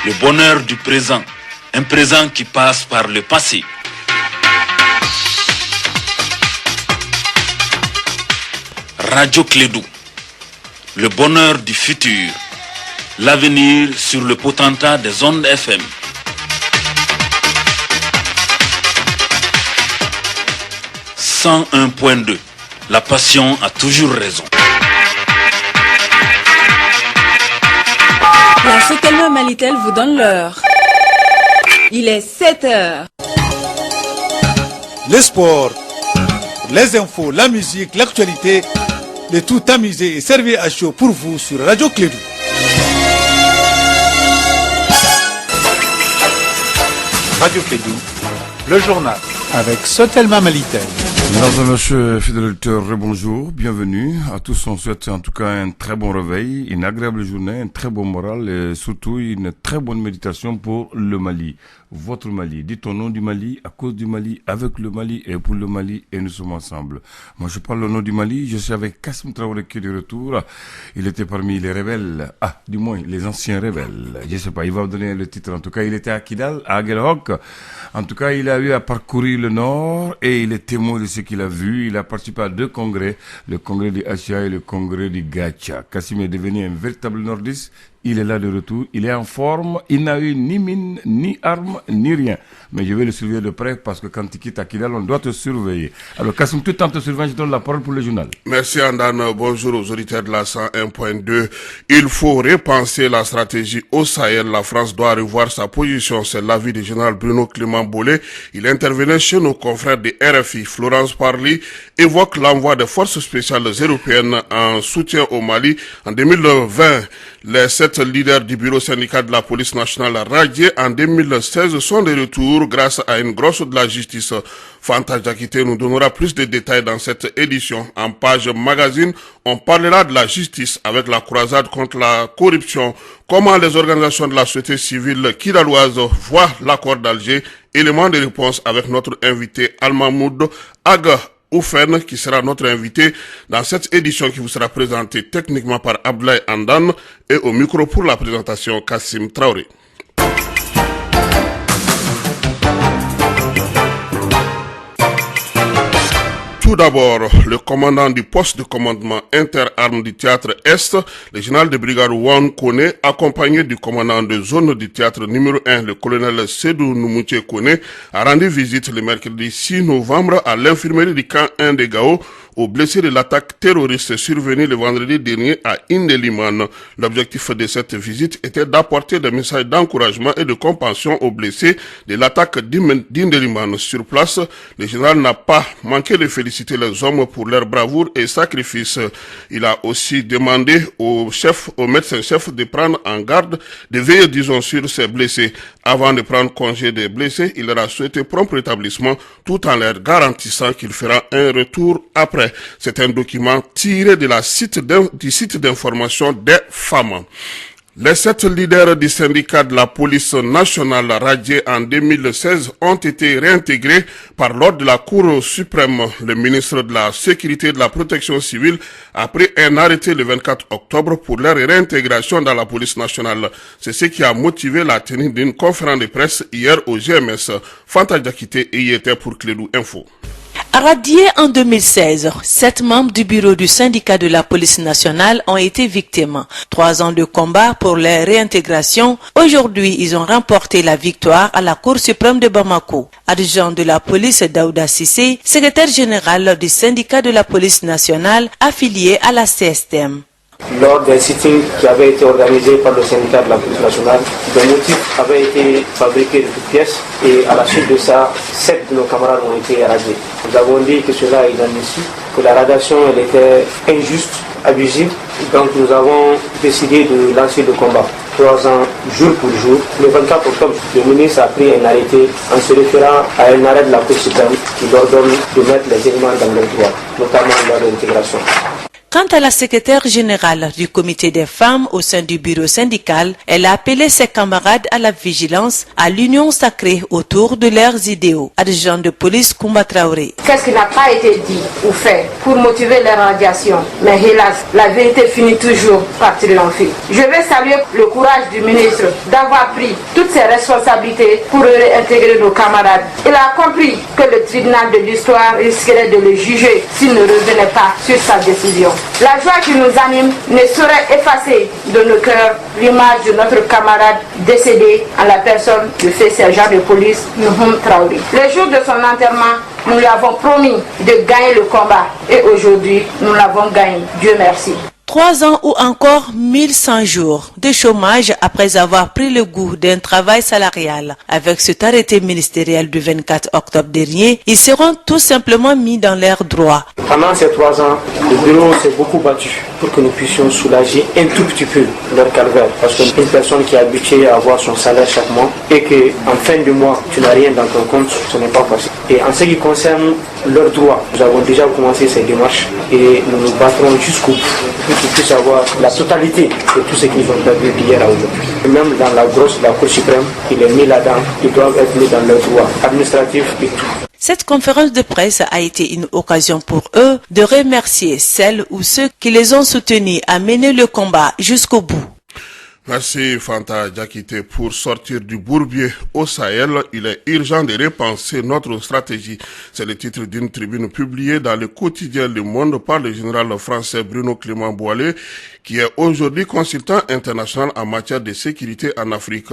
le bonheur du présent, un présent qui passe par le passé. Radio Clédou, le bonheur du futur, l'avenir sur le potentat des ondes FM. « 101.2, la passion a toujours raison. » La Sotelma Malitel vous donne l'heure. Il est 7h. Les sports, les infos, la musique, l'actualité, le tout tamisé et servi à chaud pour vous sur Radio Clédou. Radio Clédou, le journal avec Sotelma Malitel. Mesdames et messieurs, fidèles auditeurs, bonjour, bienvenue. À tous, on souhaite en tout cas un très bon réveil, une agréable journée, un très bon moral et surtout une très bonne méditation pour le Mali. Votre Mali. Dites au nom du Mali, à cause du Mali, avec le Mali et pour le Mali et nous sommes ensemble. Moi je parle au nom du Mali, je suis avec Kassim Traoré qui est de retour. Il était parmi les rebelles, du moins les anciens rebelles. Je sais pas, il va vous donner le titre. En tout cas, il était à Kidal, à Aguelhok. En tout cas, il a eu à parcourir le nord et il est témoin de ce qu'il a vu. Il a participé à 2 congrès, le congrès du Achia et le congrès du Gacha. Kassim est devenu un véritable nordiste. Il est là de retour, il est en forme, il n'a eu ni mine, ni arme, ni rien. Mais je vais le surveiller de près parce que quand tu quittes Akidal, on doit te surveiller. Alors Kassim, tout en te surveillant, je donne la parole pour le journal. Merci Andane, bonjour aux auditeurs de la 101.2. Il faut repenser la stratégie au Sahel. La France doit revoir sa position, c'est l'avis du général Bruno Clément Bollet. Il intervenait chez nos confrères de RFI. Florence Parly évoque l'envoi des forces spéciales européennes en soutien au Mali. En 2020, les 7 leaders du bureau syndical de la police nationale radiés en 2016 sont de retour grâce à une grosse de la justice. Fanta Diakité nous donnera plus de détails dans cette édition. En page magazine, on parlera de la justice avec la croisade contre la corruption. Comment les organisations de la société civile kidaloise voient l'accord d'Alger. Élément de réponse avec notre invité Al-Mahmoud Aga Oufen, qui sera notre invité dans cette édition qui vous sera présentée techniquement par Abdoulaye Andan et au micro pour la présentation Kassim Traoré. Tout d'abord, le commandant du poste de commandement interarmes du théâtre Est, le général de brigade Wan Kone, accompagné du commandant de zone du théâtre numéro 1, le colonel Sédou Noumouché Kone, a rendu visite le mercredi 6 novembre à l'infirmerie du camp 1 de Gao, aux blessés de l'attaque terroriste survenue le vendredi dernier à Indeliman. L'objectif de cette visite était d'apporter des messages d'encouragement et de compassion aux blessés de l'attaque d'Indeliman. Sur place, le général n'a pas manqué de féliciter les hommes pour leur bravoure et sacrifice. Il a aussi demandé au médecin-chef de prendre en garde, de veiller, disons, sur ses blessés. Avant de prendre congé des blessés, il leur a souhaité prompt rétablissement tout en leur garantissant qu'il fera un retour après. C'est un document tiré du site d'information des femmes. Les 7 leaders du syndicat de la police nationale radiés en 2016 ont été réintégrés par l'ordre de la Cour suprême. Le ministre de la Sécurité et de la Protection civile a pris un arrêté le 24 octobre pour leur réintégration dans la police nationale. C'est ce qui a motivé la tenue d'une conférence de presse hier au GMS. Fanta Diakité y était pour Clédou Info. Radiés en 2016, 7 membres du bureau du syndicat de la police nationale ont été victimes. 3 ans de combat pour leur réintégration. Aujourd'hui, ils ont remporté la victoire à la Cour suprême de Bamako. Adjudant de la police Daouda Sissé, secrétaire général du syndicat de la police nationale affilié à la CSTM. Lors d'un sitting qui avait été organisé par le syndicat de la police nationale, des motifs avaient été fabriqués de toutes pièces et à la suite de ça, 7 de nos camarades ont été radiés. Nous avons dit que cela est inadmissible, que la radiation elle était injuste, abusive, donc nous avons décidé de lancer le combat. 3 ans, jour pour jour. Le 24 octobre, le ministre a pris un arrêté en se référant à un arrêt de la Cour suprême qui leur donne de mettre les éléments dans leur droit, notamment leur intégration. Quant à la secrétaire générale du comité des femmes au sein du bureau syndical, elle a appelé ses camarades à la vigilance, à l'union sacrée autour de leurs idéaux. Adjudant de police Koumba Traoré. Qu'est-ce qui n'a pas été dit ou fait pour motiver les radiations? Mais hélas, la vérité finit toujours par triompher. Je vais saluer le courage du ministre d'avoir pris toutes ses responsabilités pour réintégrer nos camarades. Il a compris que le tribunal de l'histoire risquerait de le juger s'il ne revenait pas sur sa décision. La joie qui nous anime ne saurait effacer de nos cœurs l'image de notre camarade décédé en la personne du fait sergent de police Nouhoum Traoré. Le jour de son enterrement, nous lui avons promis de gagner le combat et aujourd'hui, nous l'avons gagné. Dieu merci. 3 ans ou encore 1100 jours de chômage après avoir pris le goût d'un travail salarial. Avec cet arrêté ministériel du 24 octobre dernier, ils seront tout simplement mis dans leurs droits. Pendant ces 3 ans, le bureau s'est beaucoup battu pour que nous puissions soulager un tout petit peu leur calvaire. Parce qu'une personne qui est habituée à avoir son salaire chaque mois et qu'en fin de mois, tu n'as rien dans ton compte, ce n'est pas facile. Et en ce qui concerne leurs droits, nous avons déjà commencé ces démarches et nous nous battrons jusqu'au bout pour qu'ils puissent avoir la totalité de tout ce qu'ils ont perdu d'hier à aujourd'hui. Et même dans la grosse, la Cour suprême, il est mis là-dedans, ils doivent être mis dans leurs droits administratifs et tout. Cette conférence de presse a été une occasion pour eux de remercier celles ou ceux qui les ont soutenus à mener le combat jusqu'au bout. Merci Fanta Diakité. Pour sortir du bourbier au Sahel, il est urgent de repenser notre stratégie. C'est le titre d'une tribune publiée dans le quotidien Le Monde par le général français Bruno Clément Boilé, qui est aujourd'hui consultant international en matière de sécurité en Afrique.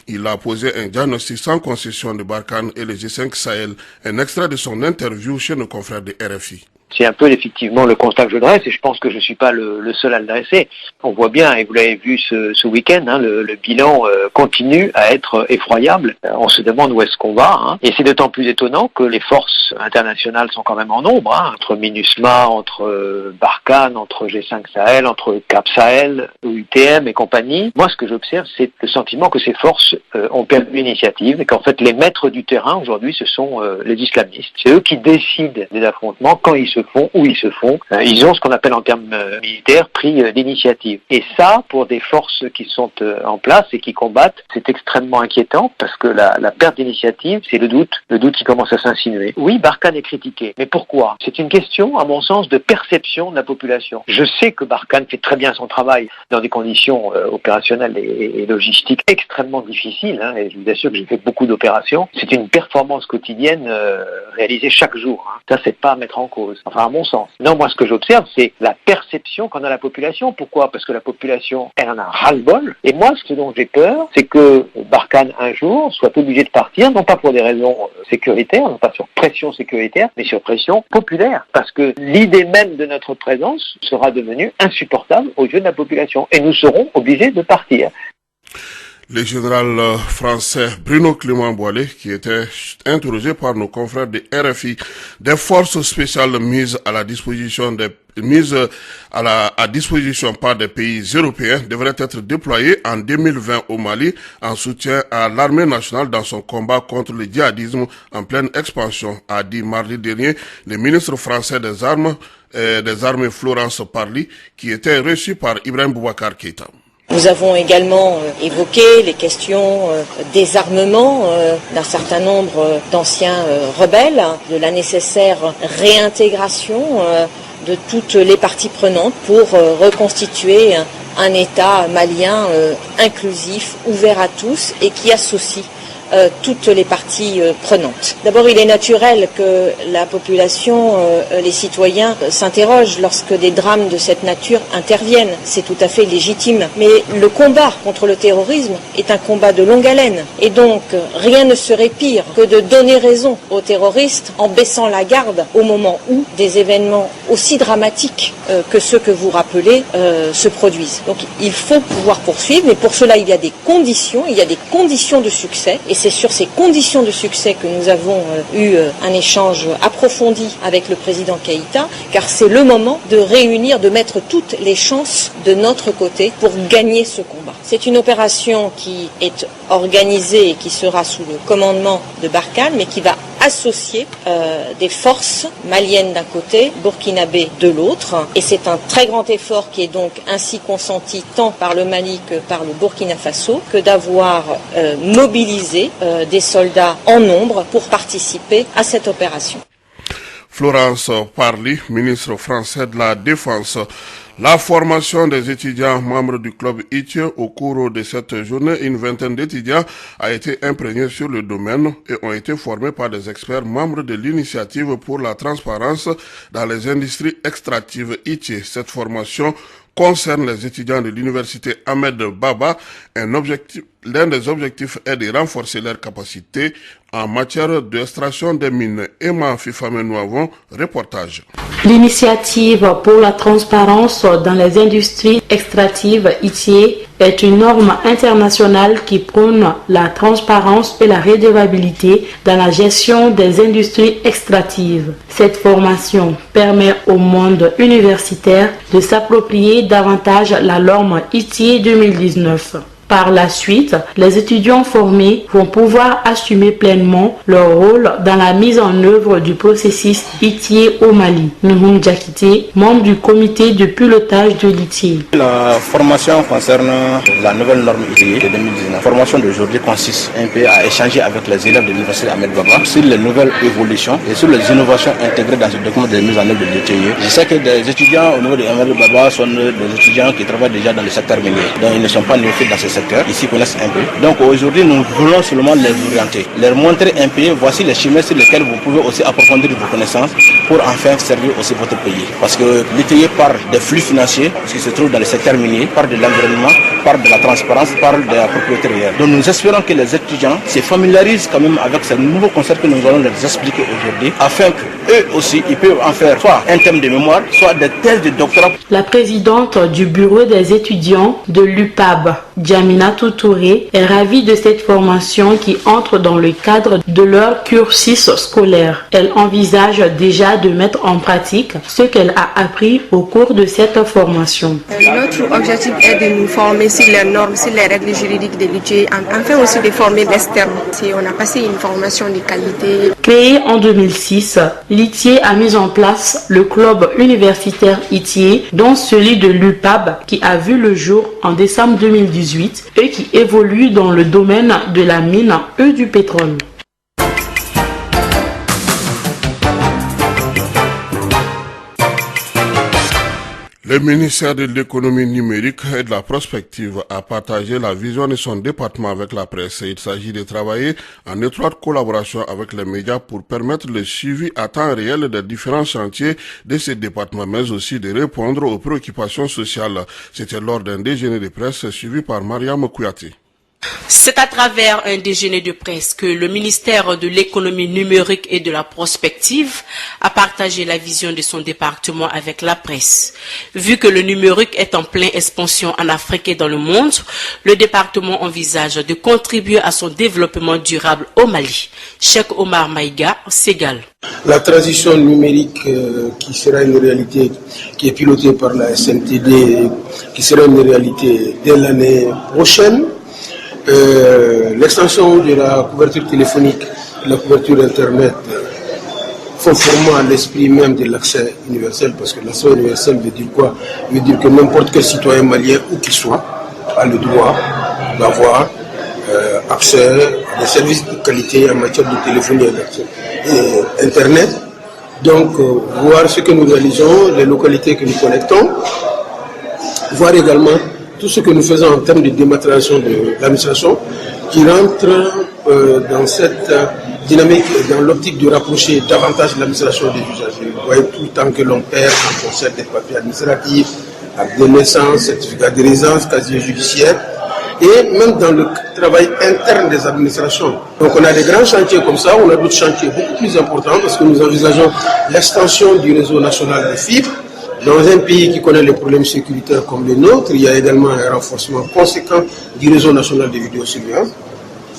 Il a posé un diagnostic sans concession de Barkhane et le G5 Sahel. Un extrait de son interview chez nos confrères de RFI. C'est un peu effectivement le constat que je dresse et je pense que je ne suis pas le seul à le dresser. On voit bien, et vous l'avez vu ce week-end, le bilan continue à être effroyable. On se demande où est-ce qu'on va. Et c'est d'autant plus étonnant que les forces internationales sont quand même en nombre. Entre MINUSMA, entre Barkhane, entre G5 Sahel, entre Cap Sahel, UTM et compagnie. Moi, ce que j'observe, c'est le sentiment que ces forces ont perdu l'initiative et qu'en fait, les maîtres du terrain aujourd'hui, ce sont les islamistes. C'est eux qui décident des affrontements quand ils se font, où ils se font. Ils ont ce qu'on appelle en termes militaires pris l'initiative. Et ça, pour des forces qui sont en place et qui combattent, c'est extrêmement inquiétant parce que la perte d'initiative, c'est le doute qui commence à s'insinuer. Oui, Barkhane est critiqué, mais pourquoi? C'est une question, à mon sens, de perception de la population. Je sais que Barkhane fait très bien son travail dans des conditions opérationnelles et logistiques extrêmement difficiles, et je vous assure que j'ai fait beaucoup d'opérations. C'est une performance quotidienne réalisée chaque jour. Ça, c'est pas à mettre en cause. Enfin, à mon sens. Non, moi, ce que j'observe, c'est la perception qu'en a la population. Pourquoi? Parce que la population, elle en a ras-le-bol. Et moi, ce dont j'ai peur, c'est que Barkhane, un jour, soit obligé de partir, non pas pour des raisons sécuritaires, non pas sur pression sécuritaire, mais sur pression populaire. Parce que l'idée même de notre présence sera devenue insupportable aux yeux de la population. Et nous serons obligés de partir. Le général français Bruno Clément Boilé, qui était interrogé par nos confrères de RFI, des forces spéciales mises à disposition par des pays européens devraient être déployées en 2020 au Mali en soutien à l'armée nationale dans son combat contre le djihadisme en pleine expansion, a dit mardi dernier le ministre français des armées Florence Parly, qui était reçu par Ibrahim Boubacar Keïta. Nous avons également évoqué les questions désarmement d'un certain nombre d'anciens rebelles, de la nécessaire réintégration de toutes les parties prenantes pour reconstituer un État malien inclusif, ouvert à tous et qui associe toutes les parties prenantes. D'abord, il est naturel que la population, les citoyens s'interrogent lorsque des drames de cette nature interviennent. C'est tout à fait légitime. Mais le combat contre le terrorisme est un combat de longue haleine. Et donc, rien ne serait pire que de donner raison aux terroristes en baissant la garde au moment où des événements aussi dramatiques que ceux que vous rappelez se produisent. Donc, il faut pouvoir poursuivre, mais pour cela, il y a des conditions de succès. Et c'est sur ces conditions de succès que nous avons eu un échange approfondi avec le président Keïta, car c'est le moment de réunir, de mettre toutes les chances de notre côté pour gagner ce combat. C'est une opération qui est organisée et qui sera sous le commandement de Barkhane, mais qui va associer des forces maliennes d'un côté, burkinabé de l'autre. Et c'est un très grand effort qui est donc ainsi consenti tant par le Mali que par le Burkina Faso que d'avoir mobilisé des soldats en nombre pour participer à cette opération. Florence Parly, ministre français de la Défense. La formation des étudiants membres du club ITIE au cours de cette journée, une vingtaine d'étudiants a été imprégnée sur le domaine et ont été formés par des experts membres de l'initiative pour la transparence dans les industries extractives ITIE. Cette formation concerne les étudiants de l'université Ahmed Baba. L'un des objectifs est de renforcer leurs capacités en matière d'extraction des mines. Emma Fifame-Nouavon, reportage. L'initiative pour la transparence dans les industries extractives ITIE est une norme internationale qui prône la transparence et la redevabilité dans la gestion des industries extractives. Cette formation permet au monde universitaire de s'approprier davantage la norme ITIE 2019. Par la suite, les étudiants formés vont pouvoir assumer pleinement leur rôle dans la mise en œuvre du processus ITIE au Mali. Nouhoum Diakité, membre du comité de pilotage de l'ITIE. La formation concerne la nouvelle norme ITIE de 2019. La formation d'aujourd'hui consiste un peu à échanger avec les élèves de l'université Ahmed Baba sur les nouvelles évolutions et sur les innovations intégrées dans ce document de mise en œuvre de l'ITIE. Je sais que des étudiants au niveau de Ahmed Baba sont des étudiants qui travaillent déjà dans le secteur minier, donc ils ne sont pas néophytes dans ce secteur. Ici connaissent un peu. Donc aujourd'hui nous voulons seulement les orienter, leur montrer un peu, voici les chemins sur lesquels vous pouvez aussi approfondir vos connaissances pour enfin servir aussi votre pays. Parce que l'ITIE parle des flux financiers qui se trouvent dans le secteur minier, parle de l'environnement, parle de la transparence, parle de la propriété réelle. Donc nous espérons que les étudiants se familiarisent quand même avec ce nouveau concept que nous allons leur expliquer aujourd'hui, afin qu'eux aussi ils peuvent en faire soit un thème de mémoire, soit des thèses de doctorat. La présidente du bureau des étudiants de l'UPAB, Jaminatou Touré, est ravie de cette formation qui entre dans le cadre de leur cursus scolaire. Elle envisage déjà de mettre en pratique ce qu'elle a appris au cours de cette formation. Notre objectif est de nous former sur les normes, sur les règles juridiques de l'ITIE, enfin aussi de former l'externe. On a passé une formation de qualité. Créé en 2006, l'ITIE a mis en place le club universitaire ITIE, dont celui de l'UPAB qui a vu le jour en décembre 2018 et qui évolue dans le domaine de la mine et du pétrole. Le ministère de l'économie numérique et de la prospective a partagé la vision de son département avec la presse. Il s'agit de travailler en étroite collaboration avec les médias pour permettre le suivi à temps réel des différents chantiers de ce département, mais aussi de répondre aux préoccupations sociales. C'était lors d'un déjeuner de presse suivi par Mariam Kouyaté. C'est à travers un déjeuner de presse que le ministère de l'économie numérique et de la prospective a partagé la vision de son département avec la presse. Vu que le numérique est en pleine expansion en Afrique et dans le monde, le département envisage de contribuer à son développement durable au Mali. Cheikh Omar Maïga, Ségal. La transition numérique qui sera une réalité, qui est pilotée par la SNTD, qui sera une réalité dès l'année prochaine. L'extension de la couverture téléphonique, de la couverture Internet, conformément à l'esprit même de l'accès universel, parce que l'accès universel veut dire quoi? Veut dire que n'importe quel citoyen malien, où qu'il soit, a le droit d'avoir accès à des services de qualité en matière de téléphonie et Internet. Donc, voir ce que nous réalisons, les localités que nous connectons, voir également tout ce que nous faisons en termes de dématérialisation de l'administration qui rentre dans cette dynamique, dans l'optique de rapprocher davantage l'administration des usagers. Vous voyez, tout le temps que l'on perd en concert des papiers administratifs, actes de naissance, certificat de résidence, casier judiciaire, et même dans le travail interne des administrations. Donc on a des grands chantiers comme ça, on a d'autres chantiers beaucoup plus importants parce que nous envisageons l'extension du réseau national de fibres. Dans un pays qui connaît les problèmes sécuritaires comme le nôtre, il y a également un renforcement conséquent du réseau national de vidéosurveillance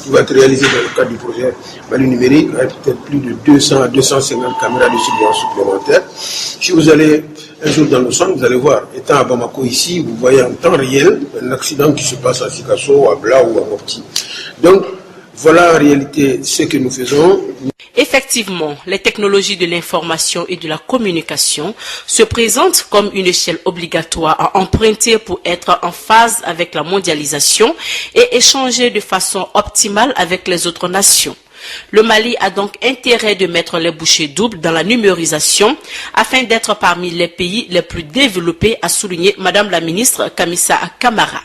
qui va être réalisé dans le cadre du projet Mali numérique avec peut-être plus de 200 à 250 caméras de surveillance supplémentaires. Si vous allez un jour dans le centre, vous allez voir, étant à Bamako ici, vous voyez en temps réel un accident qui se passe à Sikasso, à Bla ou à Mopti. Donc, voilà en réalité ce que nous faisons. Effectivement, les technologies de l'information et de la communication se présentent comme une échelle obligatoire à emprunter pour être en phase avec la mondialisation et échanger de façon optimale avec les autres nations. Le Mali a donc intérêt de mettre les bouchées doubles dans la numérisation afin d'être parmi les pays les plus développés, a souligné Madame la ministre Kamissa Kamara.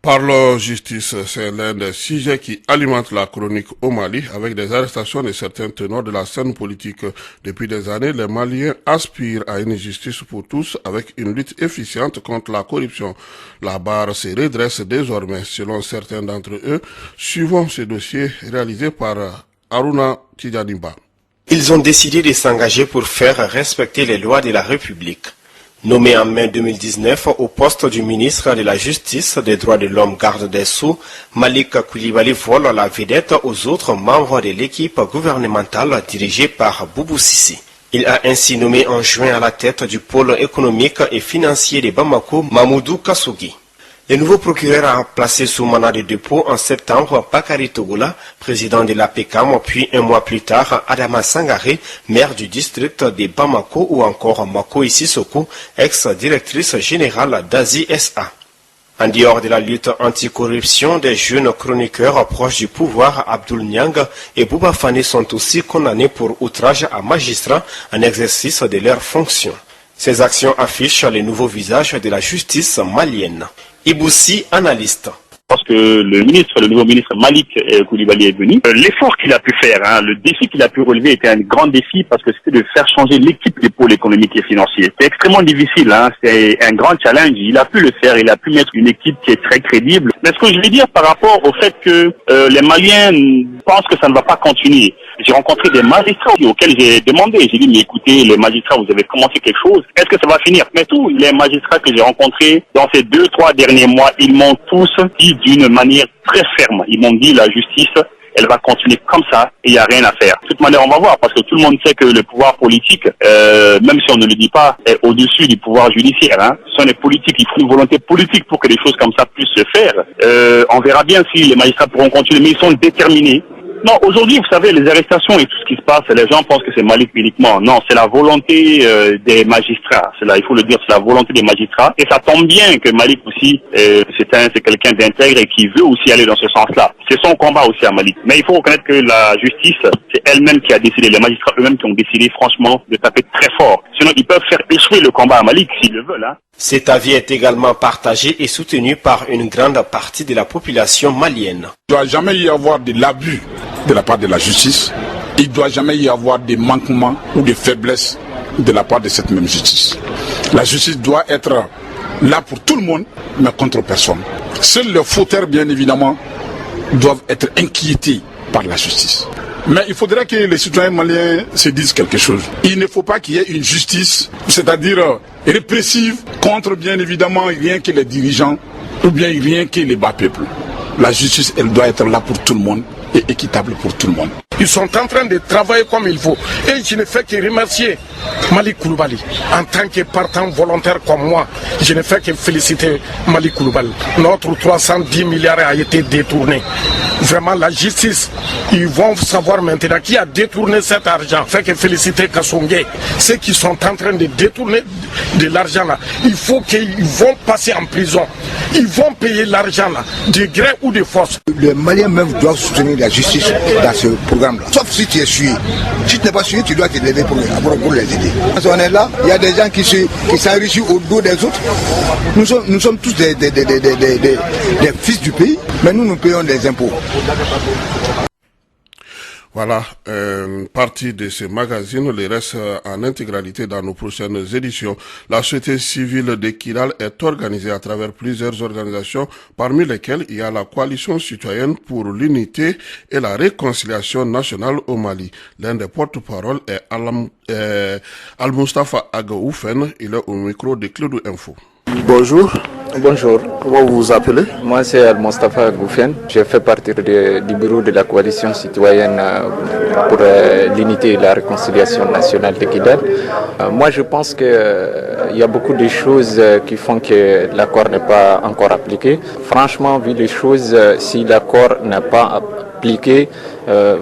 Parlons justice, c'est l'un des sujets qui alimente la chronique au Mali avec des arrestations de certains tenants de la scène politique. Depuis des années, les Maliens aspirent à une justice pour tous avec une lutte efficiente contre la corruption. La barre se redresse désormais, selon certains d'entre eux. Suivons ce dossier réalisé par Aruna Tidjanimba. Ils ont décidé de s'engager pour faire respecter les lois de la République. Nommé en mai 2019 au poste du ministre de la Justice, des Droits de l'Homme, Garde des Sceaux, Malik Coulibaly vole la vedette aux autres membres de l'équipe gouvernementale dirigée par Boubou Sissi. Il a ainsi nommé en juin à la tête du pôle économique et financier de Bamako, Mamoudou Kassougi. Le nouveau procureur a placé sous mandat de dépôt en septembre Bakary Togola, président de l'APECAM, puis un mois plus tard Adama Sangaré, maire du district de Bamako, ou encore Mako Sissoko, ex-directrice générale d'Asie SA. En dehors de la lutte anticorruption, des jeunes chroniqueurs proches du pouvoir, Abdoul Niang et Bouba Fani, sont aussi condamnés pour outrage à magistrats en exercice de leurs fonctions. Ces actions affichent les nouveaux visages de la justice malienne. Iboussi, analyste. Parce que le nouveau ministre Malik Coulibaly est venu. L'effort qu'il a pu faire, le défi qu'il a pu relever était un grand défi parce que c'était de faire changer l'équipe des pôles économiques et financiers. C'est extrêmement difficile, c'est un grand challenge. Il a pu le faire, il a pu mettre une équipe qui est très crédible. Mais ce que je vais dire par rapport au fait que les Maliens pensent que ça ne va pas continuer. J'ai rencontré des magistrats auxquels j'ai demandé. J'ai dit, mais écoutez, les magistrats, vous avez commencé quelque chose. Est-ce que ça va finir? Mais tous les magistrats que j'ai rencontrés dans ces 2-3 derniers mois, ils m'ont tous dit d'une manière très ferme. Ils m'ont dit, la justice, elle va continuer comme ça et il n'y a rien à faire. De toute manière, on va voir parce que tout le monde sait que le pouvoir politique, même si on ne le dit pas, est au-dessus du pouvoir judiciaire. Ce sont les politiques, il faut une volonté politique pour que des choses comme ça puissent se faire. On verra bien si les magistrats pourront continuer, mais ils sont déterminés. Non, aujourd'hui, vous savez, les arrestations et tout ce qui se passe, les gens pensent que c'est Malik uniquement. Non, c'est la volonté des magistrats. Il faut le dire, c'est la volonté des magistrats. Et ça tombe bien que Malik aussi, c'est quelqu'un d'intègre et qui veut aussi aller dans ce sens-là. C'est son combat aussi à Malik. Mais il faut reconnaître que la justice, c'est elle-même qui a décidé, les magistrats eux-mêmes qui ont décidé franchement de taper très fort. Sinon, ils peuvent faire échouer le combat à Malik s'ils le veulent. Cet avis est également partagé et soutenu par une grande partie de la population malienne. Il ne doit jamais y avoir de l'abus de la part de la justice. Il ne doit jamais y avoir des manquements ou des faiblesses de la part de cette même justice. La justice doit être là pour tout le monde, mais contre personne. Seuls les fauteurs, bien évidemment, doivent être inquiétés par la justice. Mais il faudrait que les citoyens maliens se disent quelque chose. Il ne faut pas qu'il y ait une justice, c'est-à-dire répressive, contre bien évidemment rien que les dirigeants ou bien rien que les bas peuples. La justice, elle doit être là pour tout le monde et équitable pour tout le monde. Ils sont en train de travailler comme il faut. Et je ne fais que remercier Malik Coulibaly. En tant que partant volontaire comme moi, je ne fais que féliciter Malik Coulibaly. Notre 310 milliards a été détourné. Vraiment, la justice, ils vont savoir maintenant qui a détourné cet argent. Fait que féliciter Kassongé. Ceux qui sont en train de détourner de l'argent là, il faut qu'ils vont passer en prison. Ils vont payer l'argent là, de gré ou de force. Les Maliens même doivent soutenir la justice dans ce programme-là. Sauf si tu es suivi. Si tu n'es pas suivi, tu dois te lever pour les aider. Quand on est là, il y a des gens qui s'enrichissent au dos des autres. Nous sommes tous des fils du pays, mais nous payons des impôts. Voilà, partie de ce magazine, les restes en intégralité dans nos prochaines éditions. La société civile de Kidal est organisée à travers plusieurs organisations, parmi lesquelles il y a la coalition citoyenne pour l'unité et la réconciliation nationale au Mali. L'un des porte-parole est Al-Mustafa Agaoufen, il est au micro de Clédou Info. Bonjour, Bonjour. Comment vous vous appelez? Moi, c'est Al-Mostafa Goufen. Je fais partie du bureau de la coalition citoyenne pour l'unité et la réconciliation nationale de Kidal. Moi, je pense qu'il y a beaucoup de choses qui font que l'accord n'est pas encore appliqué. Franchement, vu les choses, si l'accord n'est pas appliqué,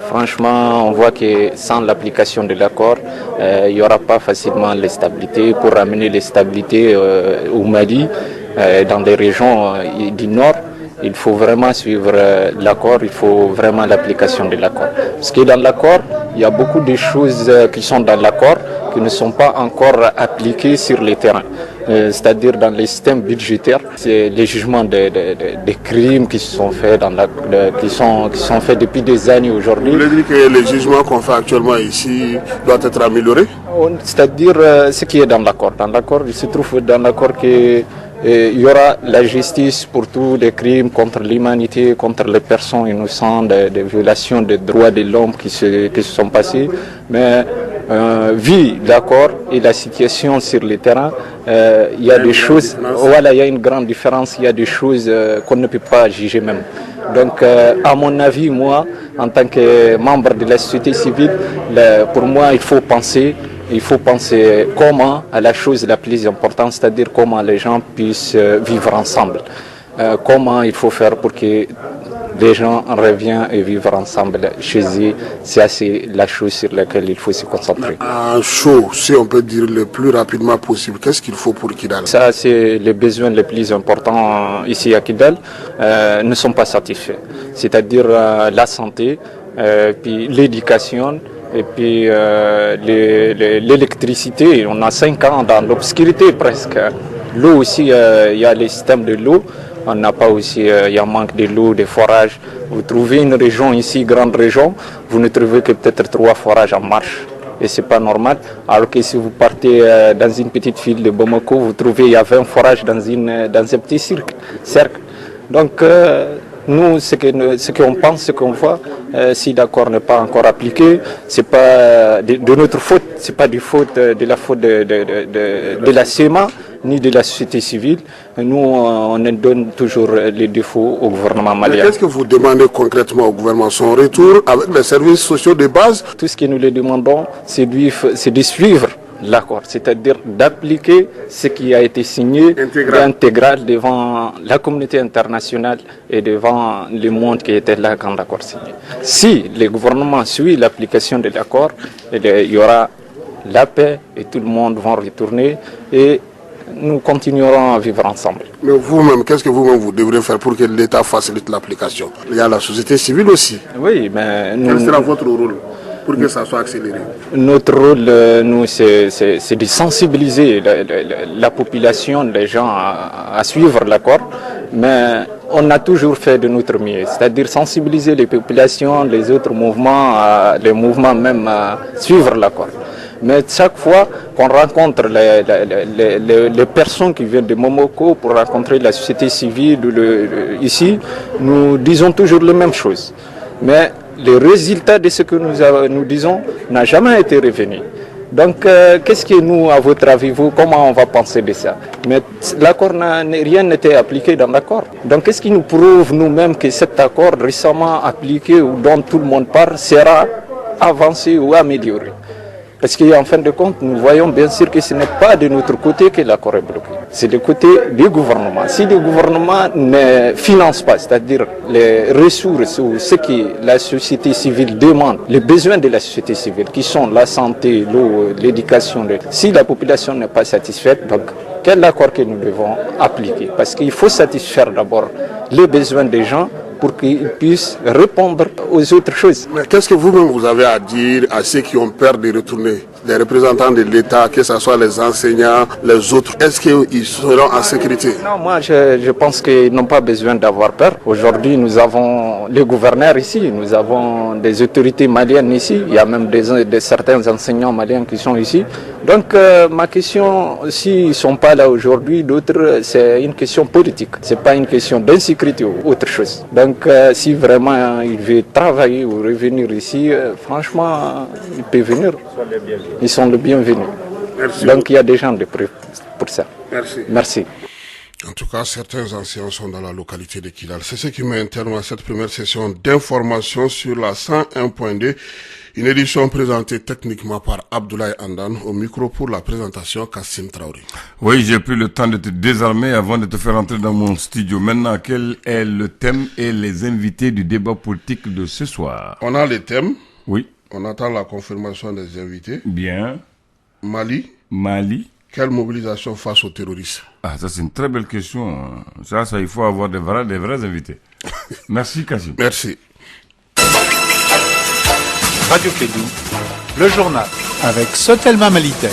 franchement, on voit que sans l'application de l'accord, il n'y aura pas facilement les stabilités. Pour ramener les stabilités au Mali, dans les régions du Nord, il faut vraiment suivre l'accord, il faut vraiment l'application de l'accord. Parce que dans l'accord, il y a beaucoup de choses qui sont dans l'accord qui ne sont pas encore appliquées sur le terrain. C'est-à-dire dans les systèmes budgétaires, c'est les jugements des crimes qui sont faits qui sont faits depuis des années aujourd'hui. Vous voulez dire que les jugements qu'on fait actuellement ici doivent être améliorés? C'est-à-dire ce qui est dans l'accord. Dans l'accord, il se trouve dans l'accord que il y aura la justice pour tous les crimes contre l'humanité, contre les personnes innocentes, des violations des droits de l'homme qui se sont passées. Mais vu l'accord et la situation sur le terrain, il y a des choses, voilà, il y a une grande différence, il y a des choses qu'on ne peut pas juger même. Donc, à mon avis, moi, en tant que membre de la société civile, pour moi, il faut penser comment à la chose la plus importante, c'est-à-dire comment les gens puissent vivre ensemble. Comment il faut faire pour que les gens reviennent et vivre ensemble chez eux. C'est la chose sur laquelle il faut se concentrer. Un show, si on peut dire le plus rapidement possible, qu'est-ce qu'il faut pour Kidal? Ça, c'est les besoins les plus importants ici à Kidal, ne sont pas satisfaits. C'est-à-dire la santé, puis l'éducation, et puis l'électricité. On a 5 ans dans l'obscurité presque. L'eau aussi, il y a les systèmes de l'eau. On n'a pas aussi, il y a un manque de l'eau, des forages. Vous trouvez une région ici, grande région, vous ne trouvez que peut-être 3 forages en marche. Et c'est pas normal. Alors que si vous partez dans une petite ville de Bamako, vous trouvez il y a 20 forages dans un petit cercle. Donc nous, ce qu'on pense, ce qu'on voit, si l'accord n'est pas encore appliqué, c'est pas de notre faute, c'est pas de la faute de la CEMA ni de la société civile. Nous, on donne toujours les défauts au gouvernement malien. Qu'est-ce que vous demandez concrètement au gouvernement? Son retour avec les services sociaux de base? Tout ce que nous lui demandons, c'est de suivre l'accord, c'est-à-dire d'appliquer ce qui a été signé intégral devant la communauté internationale et devant le monde qui était là quand l'accord signé. Si le gouvernement suit l'application de l'accord, il y aura la paix et tout le monde va retourner et nous continuerons à vivre ensemble. Mais vous-même, qu'est-ce que vous-même vous devrez faire pour que l'État facilite l'application? Il y a la société civile aussi. Oui, mais quel sera votre rôle pour que ça soit accéléré? Notre rôle, nous, c'est de sensibiliser la population, les gens à suivre l'accord, mais on a toujours fait de notre mieux, c'est-à-dire sensibiliser les populations, les autres mouvements, les mouvements même à suivre l'accord. Mais chaque fois qu'on rencontre les personnes qui viennent de Momoko pour rencontrer la société civile ici, nous disons toujours les mêmes choses. Mais le résultat de ce que nous disons n'a jamais été revenu. Donc, qu'est-ce que nous, à votre avis, comment on va penser de ça? Mais l'accord rien n'était appliqué dans l'accord. Donc, qu'est-ce qui nous prouve nous-mêmes que cet accord récemment appliqué ou dont tout le monde parle sera avancé ou amélioré? Parce qu'en fin de compte, nous voyons bien sûr que ce n'est pas de notre côté que l'accord est bloqué. C'est du côté du gouvernement. Si le gouvernement ne finance pas, c'est-à-dire les ressources ou ce que la société civile demande, les besoins de la société civile, qui sont la santé, l'eau, l'éducation, si la population n'est pas satisfaite, donc quel accord que nous devons appliquer? Parce qu'il faut satisfaire d'abord les besoins des gens pour qu'ils puissent répondre aux autres choses. Mais qu'est-ce que vous-même vous avez à dire à ceux qui ont peur de retourner, les représentants de l'État, que ce soit les enseignants, les autres? Est-ce qu'ils seront en sécurité? Non, moi je pense qu'ils n'ont pas besoin d'avoir peur. Aujourd'hui, nous avons les gouverneurs ici, nous avons des autorités maliennes ici, il y a même certains enseignants maliens qui sont ici. Donc ma question, s'ils ne sont pas là aujourd'hui, d'autres, c'est une question politique. Ce n'est pas une question d'insécurité ou autre chose. Donc si vraiment il veut travailler ou revenir ici, franchement, il peut venir. Ils sont les bienvenus. Merci. Donc il y a des gens de prêts pour ça. Merci. Merci. En tout cas, certains anciens sont dans la localité de Kidal. C'est ce qui met un terme à cette première session d'information sur la 101.2. Une édition présentée techniquement par Abdoulaye Andan, au micro pour la présentation Kassim Traoré. Oui, j'ai pris le temps de te désarmer avant de te faire entrer dans mon studio. Maintenant, quel est le thème et les invités du débat politique de ce soir? On a les thèmes. Oui. On attend la confirmation des invités. Bien. Mali. Quelle mobilisation face aux terroristes? Ah, ça c'est une très belle question. Ça, il faut avoir des vrais invités. Merci Kassim. Merci. Radio Kédou, le journal avec Sotelma Malitel.